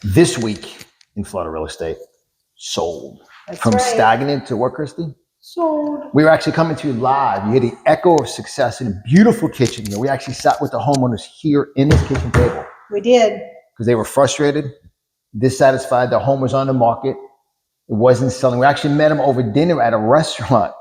This week in Florida real estate, sold. That's From right. stagnant to what, Christie? Sold. We were actually coming to you live. You hear the echo of success in a beautiful kitchen here. We actually sat with the homeowners here in this kitchen table. We did. Because they were frustrated, dissatisfied. The home was on the market. It wasn't selling. We actually met them over dinner at a restaurant.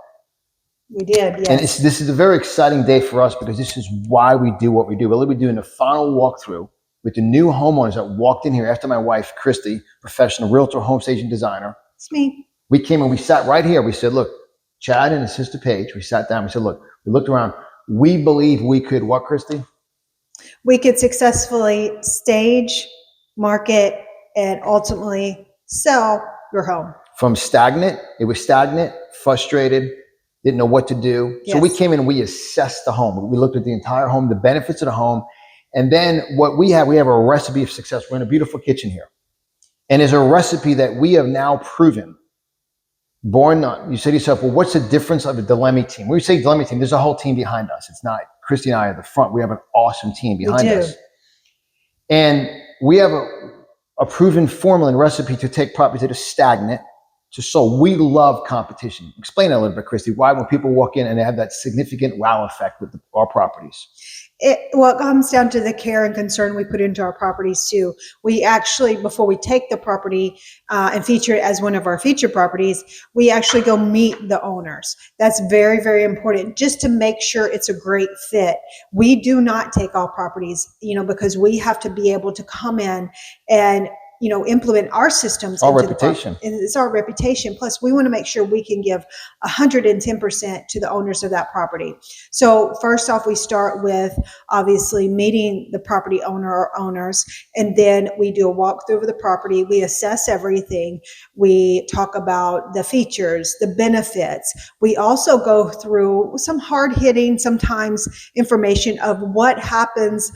We did, yes. And this is a very exciting day for us because this is why we do what we do. We'll be doing the final walkthrough with the new homeowners that walked in here after my wife, Christie, professional realtor, home staging designer. It's me. We came and we sat right here. We said, look, Chad and his sister Paige, we sat down. We said, look, we looked around. We believe we could, what, Christie? We could successfully stage, market, and ultimately sell your home. From stagnant, it was stagnant, frustrated, didn't know what to do. Yes. So we came in and we assessed the home. We looked at the entire home, the benefits of the home. And then what we have a recipe of success. We're in a beautiful kitchen here. And there's a recipe that we have now proven. You say to yourself, well, what's the difference of a Di Lemme team? When we say Di Lemme team, there's a whole team behind us. It's not Christie and I at the front. We have an awesome team behind us. And we have a proven formula and recipe to take properties that are stagnant to sold. We love competition. Explain that a little bit, Christie. Why when people walk in and they have that significant wow effect with our properties? It comes down to the care and concern we put into our properties too. We actually, before we take the property and feature it as one of our feature properties, we actually go meet the owners. That's very, very important just to make sure it's a great fit. We do not take all properties, because we have to be able to come in and implement our systems. Our reputation. It's our reputation. Plus, we want to make sure we can give 110% to the owners of that property. So first off, we start with obviously meeting the property owner or owners, and then we do a walkthrough of the property. We assess everything. We talk about the features, the benefits. We also go through some hard-hitting, sometimes information of what happens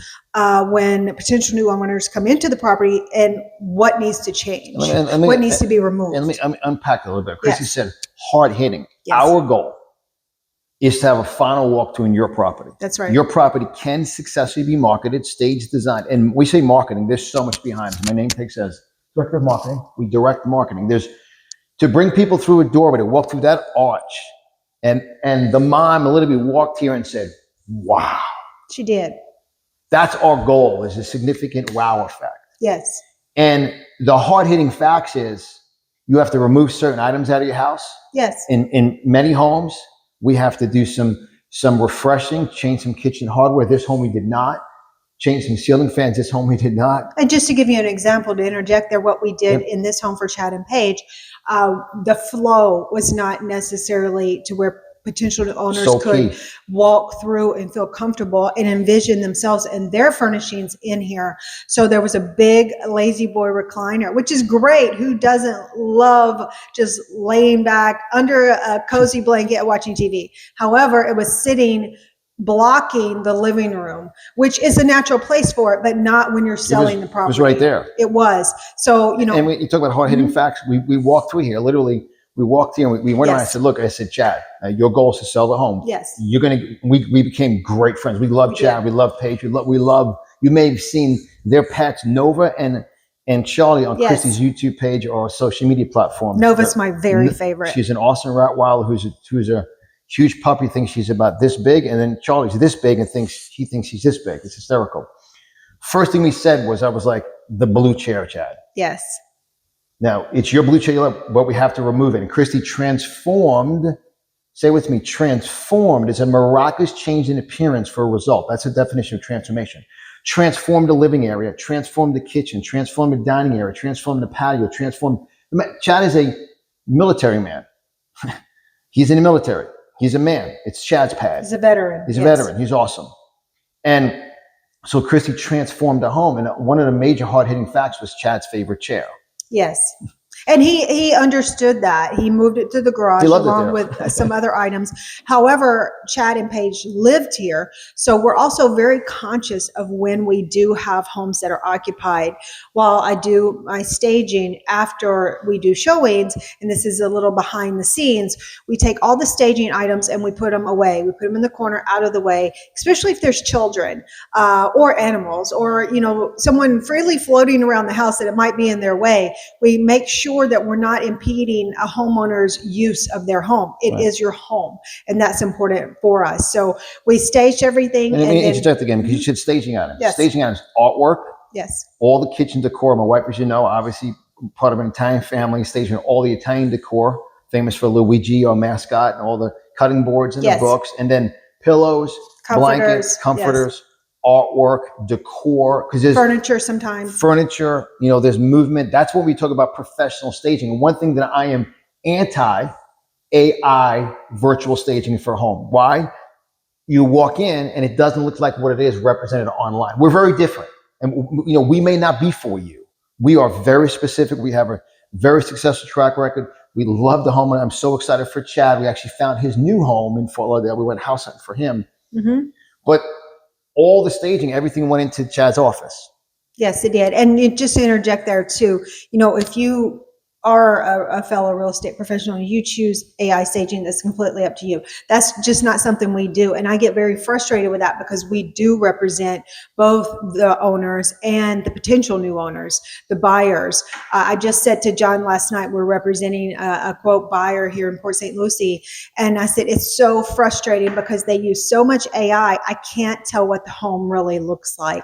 when potential new owners come into the property and what needs to change, what needs to be removed. And let me unpack a little bit. Christie said hard hitting. Yes. Our goal is to have a final walkthrough in your property. That's right. Your property can successfully be marketed, staged, designed. And we say marketing, there's so much behind it. My name tag says director of marketing. We direct marketing. There's to bring people through a doorway, to walk through that arch. And the mom literally walked here and said, wow. She did. That's our goal, is a significant wow effect. Yes. And the hard-hitting facts is you have to remove certain items out of your house. Yes. In many homes, we have to do some refreshing, change some kitchen hardware. This home we did not. Change some ceiling fans. This home we did not. And just to give you an example, to interject there, what we did in this home for Chad and Paige, the flow was not necessarily to where potential owners could walk through and feel comfortable and envision themselves and their furnishings in here. So there was a big lazy boy recliner, which is great. Who doesn't love just laying back under a cozy blanket watching TV? However, it was sitting blocking the living room, which is a natural place for it, but not when you're selling the property. It was right there. It was. So, And you talk about hard-hitting facts. We walked through here, literally. We walked here and we went around. I said, look, Chad, your goal is to sell the home. Yes. We became great friends. We love Chad. We love Paige. We love, you may have seen their pets, Nova and Charlie on Christie's YouTube page or social media platform. Nova's my very favorite. She's an awesome Rottweiler who's a huge puppy, thinks she's about this big. And then Charlie's this big and he thinks she's this big. It's hysterical. First thing we said was, I was like, the blue chair, Chad. Yes. Now, it's your blue chair you love, but we have to remove it. And Christie transformed, say with me, transformed is a miraculous change in appearance for a result. That's the definition of transformation. Transform the living area, transform the kitchen, transform the dining area, transform the patio, Chad is a military man. He's in the military. He's a man. It's Chad's pad. He's a veteran. He's a veteran. He's awesome. And so Christie transformed the home. And one of the major hard-hitting facts was Chad's favorite chair. Yes. And he understood that. He moved it to the garage along with some other items. However, Chad and Paige lived here. So we're also very conscious of when we do have homes that are occupied. While I do my staging after we do showings, and this is a little behind the scenes, we take all the staging items and we put them away. We put them in the corner out of the way, especially if there's children or animals or, someone freely floating around the house that it might be in their way. We make sure that we're not impeding a homeowner's use of their home. It is your home, and that's important for us. So we staged everything. And let me interject again, because you said staging items. Yes. Staging items, artwork. Yes. All the kitchen decor. My wife, as you know, obviously part of an Italian family, staging all the Italian decor, famous for Luigi, our mascot, and all the cutting boards and the books, and then pillows, blankets, comforters. Artwork, decor, because there's furniture sometimes. There's movement. That's when we talk about professional staging. And one thing that I am anti-AI virtual staging for home. Why? You walk in and it doesn't look like what it is represented online. We're very different. And we may not be for you. We are very specific. We have a very successful track record. We love the home, and I'm so excited for Chad. We actually found his new home in Fort Lauderdale. We went house hunting for him. Mm-hmm. But all the staging, everything went into Chad's office. Yes, it did. And just to interject there too, if you are a fellow real estate professional and you choose AI staging, that's completely up to you. That's just not something we do. And I get very frustrated with that because we do represent both the owners and the potential new owners, the buyers. I just said to John last night, we're representing a quote buyer here in Port St. Lucie. And I said, it's so frustrating because they use so much AI. I can't tell what the home really looks like.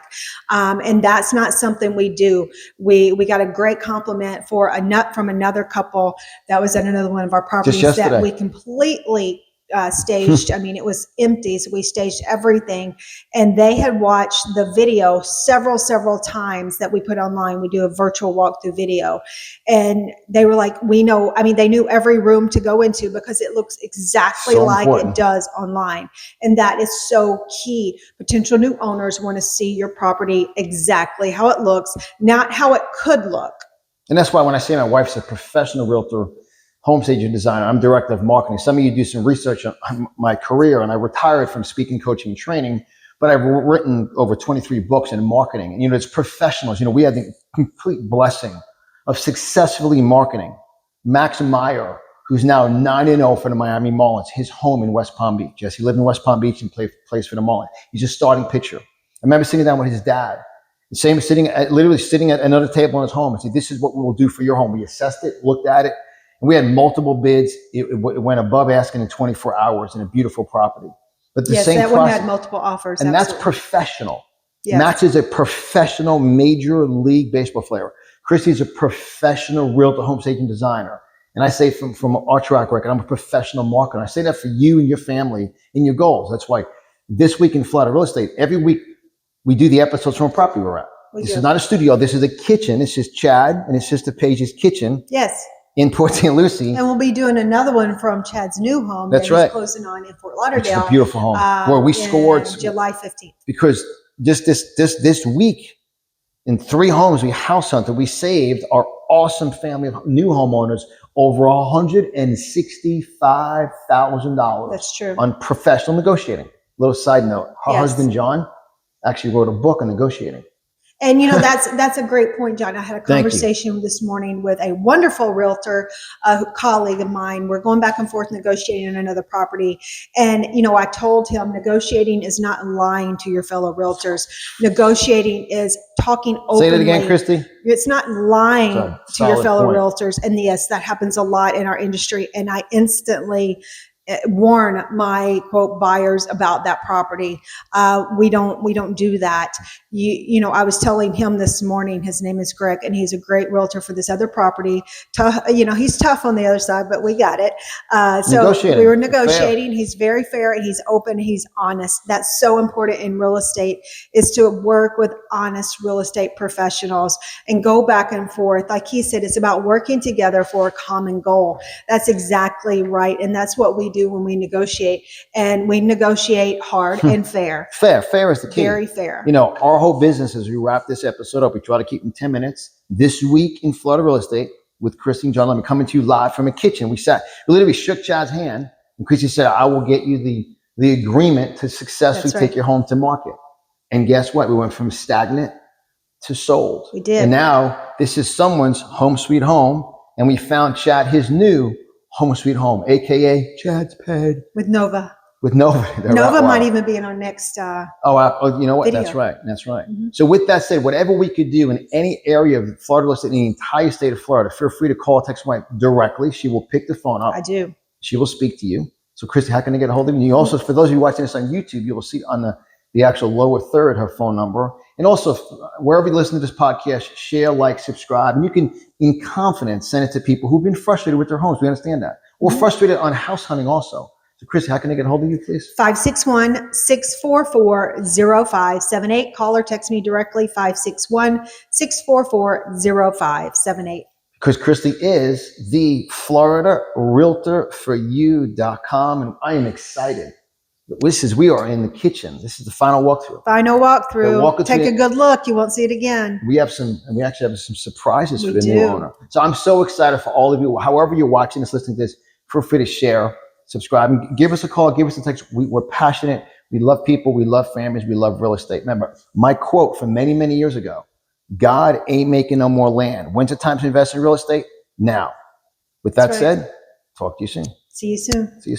And that's not something we do. We got a great compliment for from another couple that was at another one of our properties that we completely staged. I mean, it was empty. So we staged everything, and they had watched the video several times that we put online. We do a virtual walkthrough video, and they were like, they knew every room to go into because it looks exactly like it does online. And that is so key. Potential new owners want to see your property exactly how it looks, not how it could look. And that's why when I say my wife's a professional realtor, home staging designer, I'm director of marketing. Some of you do some research on my career, and I retired from speaking, coaching, and training, but I've written over 23 books in marketing. And, it's professionals. We had the complete blessing of successfully marketing Max Meyer, who's now 9-0 for the Miami Marlins, his home in West Palm Beach. Yes, he lived in West Palm Beach and plays for the Marlins. He's a starting pitcher. I remember sitting down with his dad. Literally sitting at another table in his home and said, this is what we will do for your home. We assessed it, looked at it, and we had multiple bids. It went above asking in 24 hours in a beautiful property. But that one had multiple offers. And that's professional. Yes. Max is a professional Major League Baseball player. Christie is a professional realtor, home staging designer. And I say from our track record, I'm a professional marketer. I say that for you and your family and your goals. That's why this week in Florida Real Estate, every week, we do the episodes from a property we're at. This is not a studio. This is a kitchen. This is Chad and his sister Paige's kitchen. Yes. In Port St. Lucie. And we'll be doing another one from Chad's new home. That's right. He's closing on in Fort Lauderdale. It's a beautiful home where we scored July 15th. Because just this week in 3 homes we house hunted, we saved our awesome family of new homeowners over $165,000. That's true. On professional negotiating. Little side note. Her husband, John, actually wrote a book on negotiating. And that's a great point, John. I had a conversation this morning with a wonderful realtor, a colleague of mine. We're going back and forth negotiating on another property. And, I told him negotiating is not lying to your fellow realtors. Negotiating is talking openly. Say that again, Christy. It's not lying to your fellow realtors. And yes, that happens a lot in our industry. And I instantly warn my quote buyers about that property. We don't do that. I was telling him this morning, his name is Greg, and he's a great realtor for this other property. He's tough on the other side, but we got it. So we were negotiating. Fair. He's very fair and he's open. He's honest. That's so important in real estate, is to work with honest real estate professionals and go back and forth. Like he said, it's about working together for a common goal. That's exactly right. And that's what we do when we negotiate, and we negotiate hard and fair. Fair is the key. Very fair. Our whole business, as we wrap this episode up, we try to keep in 10 minutes. This week in Florida Real Estate, with Christie and John Lemon, coming to you live from a kitchen. We literally shook Chad's hand, and Christie said, I will get you the agreement to successfully take your home to market. And guess what? We went from stagnant to sold. We did. And now this is someone's home sweet home. And we found Chad his new home sweet home, AKA Chad's Ped. With Nova. Nova might even be in our next you know what? video. That's right. Mm-hmm. So with that said, whatever we could do in any area of Florida, in the entire state of Florida, feel free to call, text my wife directly. She will pick the phone up. I do. She will speak to you. So Christie, how can I get a hold of you? You also, for those of you watching this on YouTube, you will see on the actual lower third her phone number. And also, wherever you listen to this podcast, share, like, subscribe. And you can, in confidence, send it to people who've been frustrated with their homes. We understand that. Or frustrated on house hunting also. So, Christie, how can I get a hold of you, please? 561-644-0578. Call or text me directly, 561-644-0578. Because Christie is the Florida Realtor for you.com. And I am excited. We are in the kitchen. This is the final walkthrough. Take a good look. You won't see it again. We actually have some surprises for the new owner. So I'm so excited for all of you. However you're watching this, listening to this, feel free to share, subscribe, and give us a call, give us a text. We're passionate. We love people. We love families. We love real estate. Remember, my quote from many, many years ago, God ain't making no more land. When's the time to invest in real estate? Now. With that said, talk to you soon. See you soon.